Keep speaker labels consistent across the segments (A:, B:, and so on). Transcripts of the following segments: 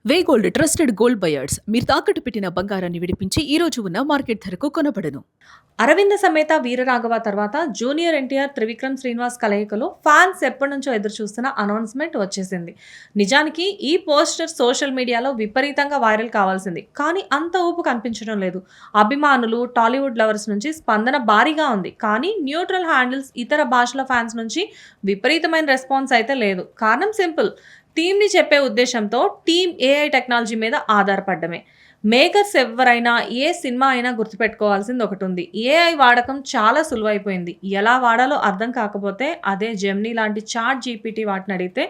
A: వే gold trusted gold buyers మీరు తాకట్టు పెట్టిన బంగారాన్ని విడిపించి ఈ రోజు ఉన్న మార్కెట్ ధరకు కొనబడను.
B: అరవింద సమేత వీరరాఘవ తర్వాత జూనియర్ ఎన్టీఆర్ త్రివిక్రమ్ శ్రీనివాస్ కలయికలో ఫ్యాన్స్ ఎప్పటి నుంచో ఎదురు చూస్తున్న అనౌన్స్మెంట్ వచ్చేసింది. నిజానికి ఈ పోస్టర్ సోషల్ మీడియాలో విపరీతంగా వైరల్ కావాల్సింది, కానీ అంత ఊపు కనిపించడం లేదు. అభిమానులు, టాలీవుడ్ లవర్స్ నుంచి స్పందన భారీగా ఉంది, కానీ న్యూట్రల్ హ్యాండిల్స్, ఇతర భాషల ఫ్యాన్స్ నుంచి విపరీతమైన రెస్పాన్స్ అయితే లేదు. కారణం సింపుల్, టీమ్ని చెప్పే ఉద్దేశంతో టీమ్ ఏఐ టెక్నాలజీ మీద ఆధారపడ్డమే. మేకర్స్ ఎవరైనా ఏ సినిమా అయినా గుర్తుపెట్టుకోవాల్సింది ఒకటి ఉంది: ఏఐ వాడకం చాలా సులువైపోయింది. ఎలా వాడాలో అర్థం కాకపోతే అదే జెమినీ లాంటి చాట్ జీపీటీ వాటిని అడిగితే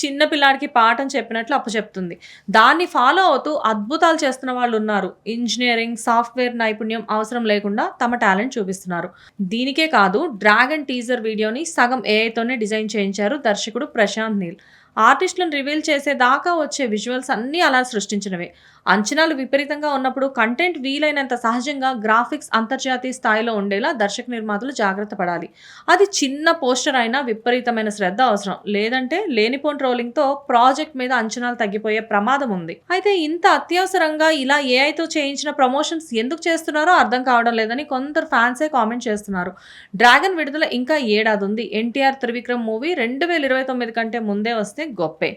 B: చిన్న పిల్లాడికి పాఠం చెప్పినట్లు అప్పచెప్తుంది. దాన్ని ఫాలో అవుతూ అద్భుతాలు చేస్తున్న వాళ్ళు ఉన్నారు. ఇంజనీరింగ్, సాఫ్ట్వేర్ నైపుణ్యం అవసరం లేకుండా తమ టాలెంట్ చూపిస్తున్నారు. దీనికే కాదు, డ్రాగన్ టీజర్ వీడియోని సగం ఏఐతోనే డిజైన్ చేయించారు దర్శకుడు ప్రశాంత్ నీల్. ఆర్టిస్టులను రివీల్ చేసేదాకా వచ్చే విజువల్స్ అన్నీ అలా సృష్టించినవే. అంచనాలు విపరీతంగా ఉన్నప్పుడు కంటెంట్ వీలైనంత సహజంగా, గ్రాఫిక్స్ అంతర్జాతీయ స్థాయిలో ఉండేలా దర్శక నిర్మాతలు జాగ్రత్త పడాలి. అది చిన్న పోస్టర్ అయినా విపరీతమైన శ్రద్ధ అవసరం. లేదంటే లేనిపోని ట్రోలింగ్తో ప్రాజెక్ట్ మీద అంచనాలు తగ్గిపోయే ప్రమాదం ఉంది. అయితే ఇంత అత్యవసరంగా ఇలా ఏఐతో చేయించిన ప్రమోషన్స్ ఎందుకు చేస్తున్నారో అర్థం కావడం లేదని కొందరు ఫ్యాన్సే కామెంట్ చేస్తున్నారు. డ్రాగన్ విడుదల ఇంకా ఏడాది ఉంది. ఎన్టీఆర్ త్రివిక్రమ్ మూవీ 2029 కంటే ముందే వస్తే గొప్పే.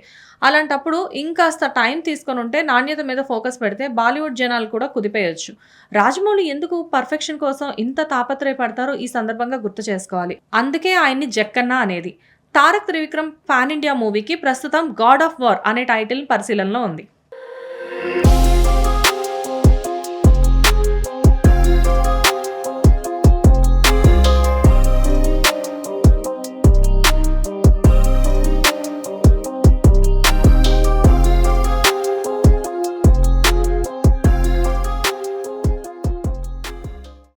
B: అలాంటప్పుడు ఇంకాస్త టైం తీసుకొని ఉంటే, నాణ్యత మీద ఫోకస్ పెడితే బాలీవుడ్ జనాలు కూడా కుదిపేయొచ్చు. రాజమౌళి ఎందుకు పర్ఫెక్షన్ కోసం ఇంత తాపత్రయపడతారో ఈ సందర్భంగా గుర్తు చేసుకోవాలి. అందుకే ఆయన్ని జక్కన్న అనేది. తారక్ త్రివిక్రమ్ పాన్ ఇండియా మూవీకి ప్రస్తుతం గాడ్ ఆఫ్ వార్ అనే టైటిల్ పరిశీలనలో ఉంది.